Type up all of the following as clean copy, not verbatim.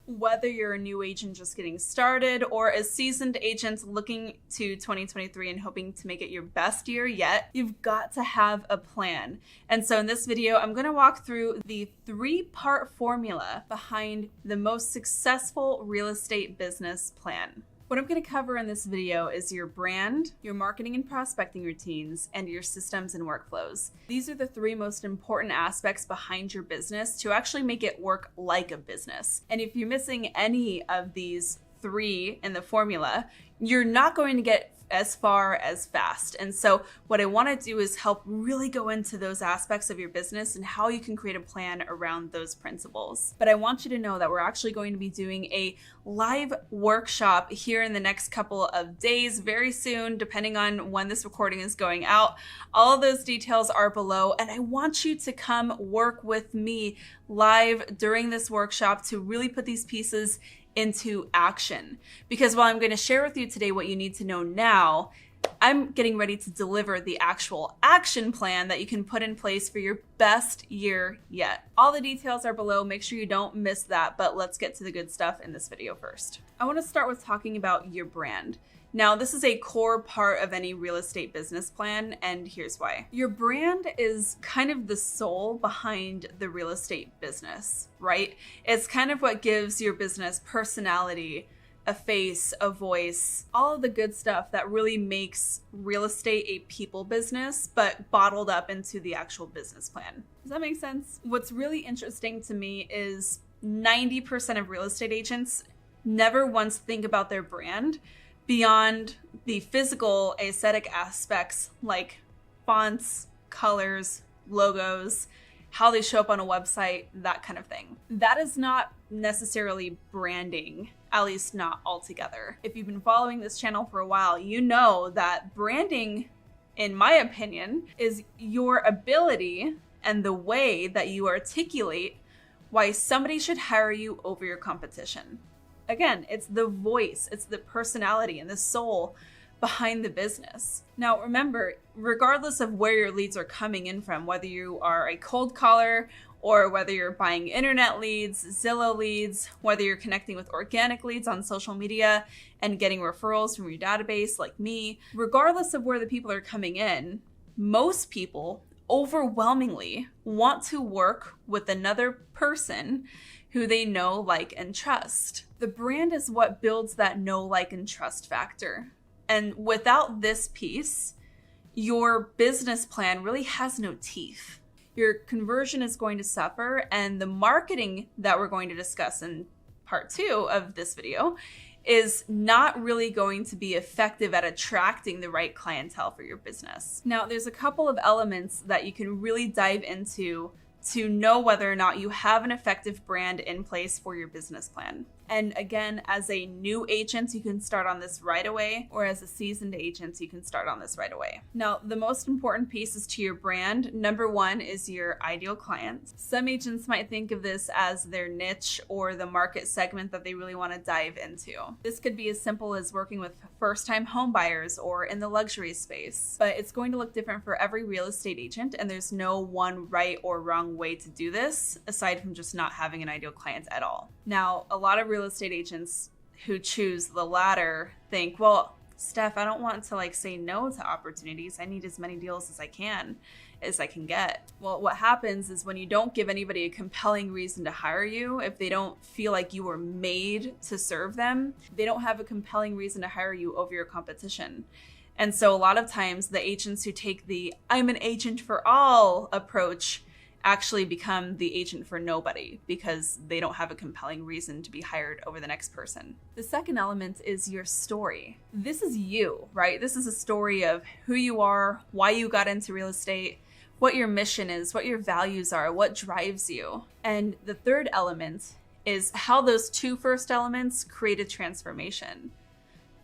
Whether you're a new agent just getting started or a seasoned agent looking to 2023 and hoping to make it your best year yet, you've got to have a plan. And so in this video, I'm going to walk through the 3-part formula behind the most successful real estate business plan. What I'm going to cover in this video is your brand, your marketing and prospecting routines, and your systems and workflows. These are the 3 most important aspects behind your business to actually make it work like a business. And if you're missing any of these 3 in the formula, you're not going to get as far as fast. And so what I want to do is help really go into those aspects of your business and how you can create a plan around those principles. But I want you to know that we're actually going to be doing a live workshop here in the next couple of days, very soon, depending on when this recording is going out. All of those details are below, and I want you to come work with me live during this workshop to really put these pieces into action. Because while I'm going to share with you today what you need to know now, I'm getting ready to deliver the actual action plan that you can put in place for your best year yet. All the details are below. Make sure you don't miss that, but let's get to the good stuff in this video first. I want to start with talking about your brand. Now, this is a core part of any real estate business plan, and here's why. Your brand is kind of the soul behind the real estate business, right? It's kind of what gives your business personality, a face, a voice, all of the good stuff that really makes real estate a people business, but bottled up into the actual business plan. Does that make sense? What's really interesting to me is 90% of real estate agents never once think about their brand beyond the physical aesthetic aspects like fonts, colors, logos, how they show up on a website, that kind of thing. That is not necessarily branding, at least not altogether. If you've been following this channel for a while, you know that branding, in my opinion, is your ability and the way that you articulate why somebody should hire you over your competition. Again, it's the voice, it's the personality and the soul behind the business. Now, remember, regardless of where your leads are coming in from, whether you are a cold caller or whether you're buying internet leads, Zillow leads, whether you're connecting with organic leads on social media and getting referrals from your database like me, regardless of where the people are coming in, most people overwhelmingly want to work with another person who they know, like, and trust. The brand is what builds that know, like, and trust factor. And without this piece, your business plan really has no teeth. Your conversion is going to suffer, and the marketing that we're going to discuss in part 2 of this video is not really going to be effective at attracting the right clientele for your business. Now, there's a couple of elements that you can really dive into to know whether or not you have an effective brand in place for your business plan. And again, as a new agent, you can start on this right away, or as a seasoned agent, you can start on this right away. Now, the most important pieces to your brand, number 1 is your ideal client. Some agents might think of this as their niche or the market segment that they really want to dive into. This could be as simple as working with first-time home buyers or in the luxury space, but it's going to look different for every real estate agent, and there's no one right or wrong way to do this, aside from just not having an ideal client at all. Now, a lot of real estate agents who choose the latter think, well, Steph, I don't want to say no to opportunities. I need as many deals as I can get. Well, what happens is when you don't give anybody a compelling reason to hire you, if they don't feel like you were made to serve them, they don't have a compelling reason to hire you over your competition. And so a lot of times the agents who take the I'm an agent for all approach actually become the agent for nobody because they don't have a compelling reason to be hired over the next person. The second element is your story. This is you, right? This is a story of who you are, why you got into real estate, what your mission is, what your values are, what drives you. And the third element is how those 2 first elements create a transformation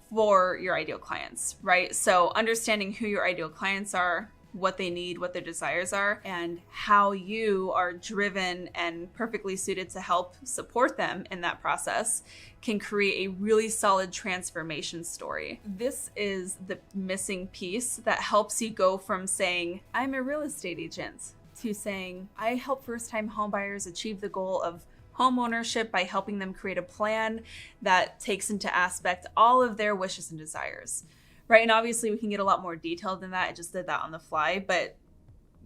for your ideal clients, right? So understanding who your ideal clients are, what they need, what their desires are, and how you are driven and perfectly suited to help support them in that process can create a really solid transformation story. This is the missing piece that helps you go from saying, I'm a real estate agent, to saying, I help first-time homebuyers achieve the goal of home ownership by helping them create a plan that takes into aspect all of their wishes and desires, right? And obviously we can get a lot more detailed than that. I just did that on the fly, but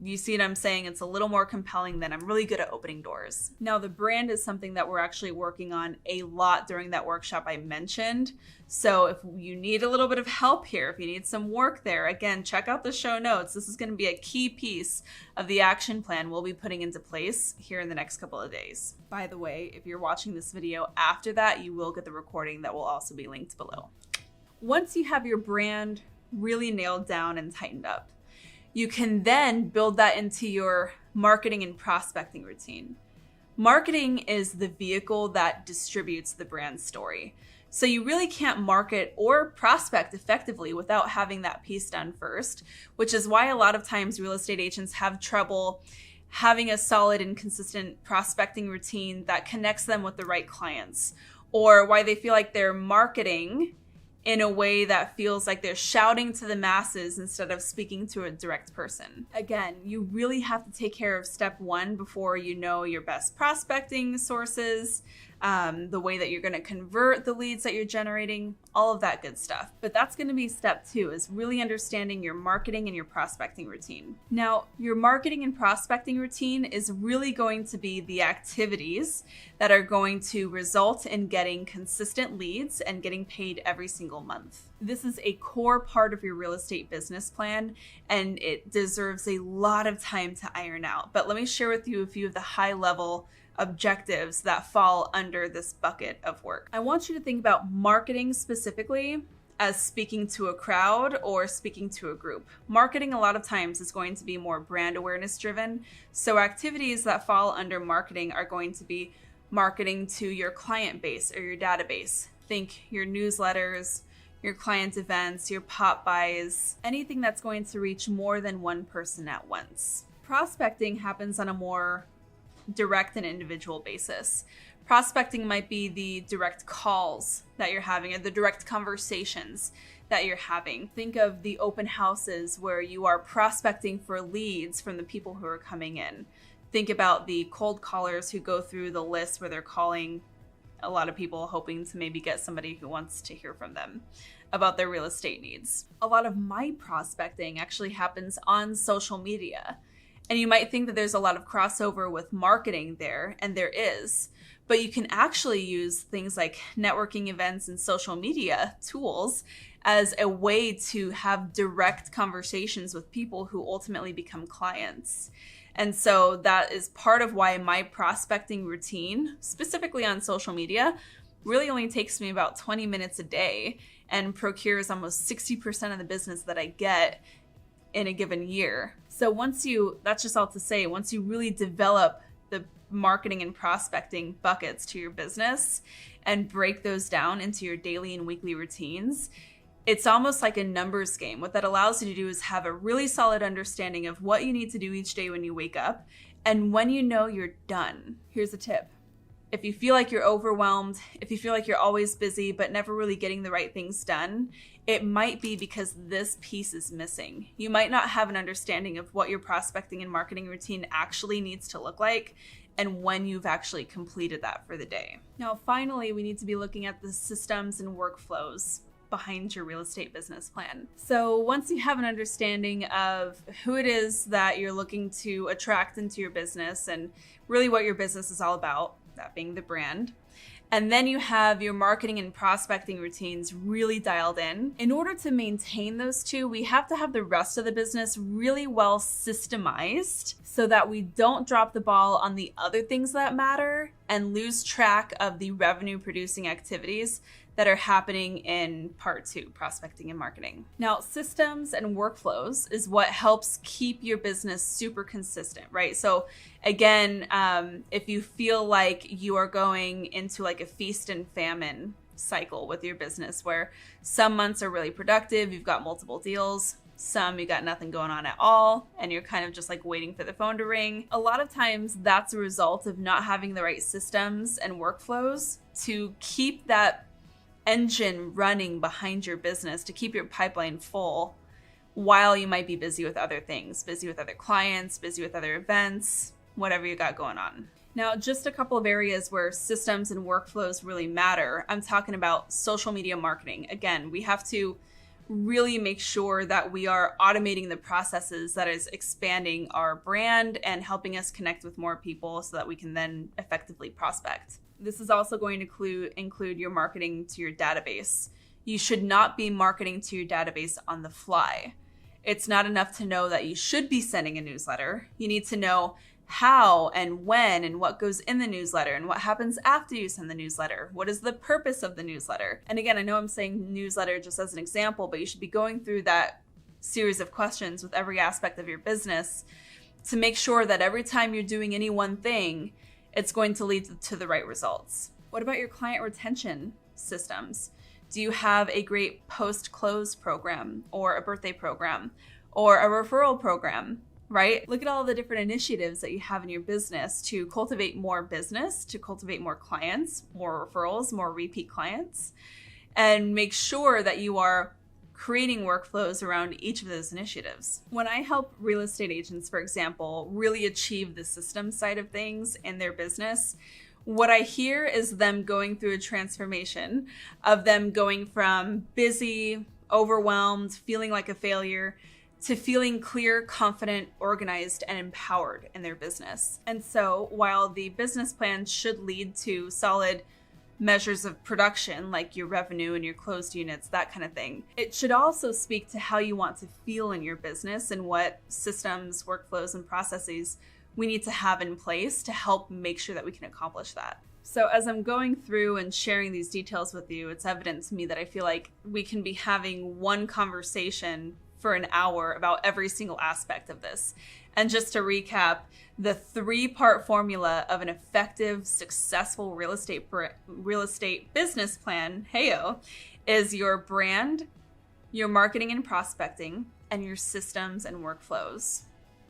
you see what I'm saying? It's a little more compelling than I'm really good at opening doors. Now, the brand is something that we're actually working on a lot during that workshop I mentioned. So if you need a little bit of help here, if you need some work there, again, check out the show notes. This is going to be a key piece of the action plan we'll be putting into place here in the next couple of days. By the way, if you're watching this video after that, you will get the recording that will also be linked below. Once you have your brand really nailed down and tightened up, you can then build that into your marketing and prospecting routine. Marketing is the vehicle that distributes the brand story. So you really can't market or prospect effectively without having that piece done first, which is why a lot of times real estate agents have trouble having a solid and consistent prospecting routine that connects them with the right clients, or why they feel like they're marketing in a way that feels like they're shouting to the masses instead of speaking to a direct person. Again, you really have to take care of step one before you know your best prospecting sources, the way that you're going to convert the leads that you're generating, all of that good stuff. But that's going to be step two, is really understanding your marketing and your prospecting routine. Now, your marketing and prospecting routine is really going to be the activities that are going to result in getting consistent leads and getting paid every single month. This is a core part of your real estate business plan, and it deserves a lot of time to iron out. But let me share with you a few of the high-level objectives that fall under this bucket of work. I want you to think about marketing specifically as speaking to a crowd or speaking to a group. Marketing a lot of times is going to be more brand awareness driven. So activities that fall under marketing are going to be marketing to your client base or your database. Think your newsletters, your client events, your pop buys, anything that's going to reach more than one person at once. Prospecting happens on a more direct and individual basis. Prospecting might be the direct calls that you're having or the direct conversations that you're having. Think of the open houses where you are prospecting for leads from the people who are coming in. Think about the cold callers who go through the list where they're calling a lot of people hoping to maybe get somebody who wants to hear from them about their real estate needs. A lot of my prospecting actually happens on social media. And you might think that there's a lot of crossover with marketing there, and there is, but you can actually use things like networking events and social media tools as a way to have direct conversations with people who ultimately become clients. And so that is part of why my prospecting routine, specifically on social media, really only takes me about 20 minutes a day and procures almost 60% of the business that I get in a given year. So once you really develop the marketing and prospecting buckets to your business and break those down into your daily and weekly routines, it's almost like a numbers game. What that allows you to do is have a really solid understanding of what you need to do each day when you wake up and when you know you're done. Here's a tip. If you feel like you're overwhelmed, if you feel like you're always busy but never really getting the right things done, it might be because this piece is missing. You might not have an understanding of what your prospecting and marketing routine actually needs to look like and when you've actually completed that for the day. Now, finally, we need to be looking at the systems and workflows behind your real estate business plan. So once you have an understanding of who it is that you're looking to attract into your business and really what your business is all about, that being the brand, and then you have your marketing and prospecting routines really dialed in order to maintain those two, we have to have the rest of the business really well systemized so that we don't drop the ball on the other things that matter and lose track of the revenue producing activities that are happening in part two, prospecting and marketing. Now, systems and workflows is what helps keep your business super consistent, right? So again, if you feel like you are going into like a feast and famine cycle with your business where some months are really productive, you've got multiple deals, some you got nothing going on at all, and you're kind of just like waiting for the phone to ring. A lot of times that's a result of not having the right systems and workflows to keep that engine running behind your business, to keep your pipeline full while you might be busy with other things, busy with other clients, busy with other events, whatever you got going on. Now, just a couple of areas where systems and workflows really matter. I'm talking about social media marketing. Again, we have to really make sure that we are automating the processes that is expanding our brand and helping us connect with more people so that we can then effectively prospect. This is also going to include your marketing to your database. You should not be marketing to your database on the fly. It's not enough to know that you should be sending a newsletter. You need to know how and when and what goes in the newsletter and what happens after you send the newsletter. What is the purpose of the newsletter? And again, I know I'm saying newsletter just as an example, but you should be going through that series of questions with every aspect of your business to make sure that every time you're doing any one thing, it's going to lead to the right results. What about your client retention systems? Do you have a great post-close program or a birthday program or a referral program? Right? Look at all the different initiatives that you have in your business to cultivate more business, to cultivate more clients, more referrals, more repeat clients, and make sure that you are creating workflows around each of those initiatives. When I help real estate agents, for example, really achieve the system side of things in their business, what I hear is them going through a transformation of them going from busy, overwhelmed, feeling like a failure, to feeling clear, confident, organized, and empowered in their business. And so while the business plan should lead to solid measures of production, like your revenue and your closed units, that kind of thing, it should also speak to how you want to feel in your business and what systems, workflows, and processes we need to have in place to help make sure that we can accomplish that. So as I'm going through and sharing these details with you, it's evident to me that I feel like we can be having one conversation for an hour about every single aspect of this. And just to recap, the 3-part formula of an effective, successful real estate business plan, heyo, is your brand, your marketing and prospecting, and your systems and workflows.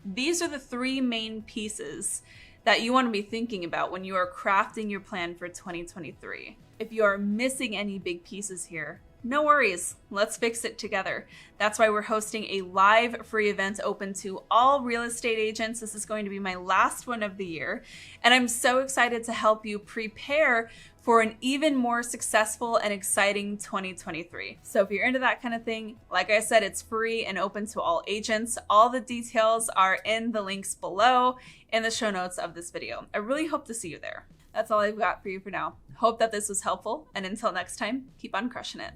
These are the 3 main pieces that you want to be thinking about when you are crafting your plan for 2023. If you are missing any big pieces here, no worries, let's fix it together. That's why we're hosting a live free event open to all real estate agents. This is going to be my last one of the year, and I'm so excited to help you prepare for an even more successful and exciting 2023. So if you're into that kind of thing, like I said, it's free and open to all agents. All the details are in the links below in the show notes of this video. I really hope to see you there. That's all I've got for you for now. Hope that this was helpful, and until next time, keep on crushing it.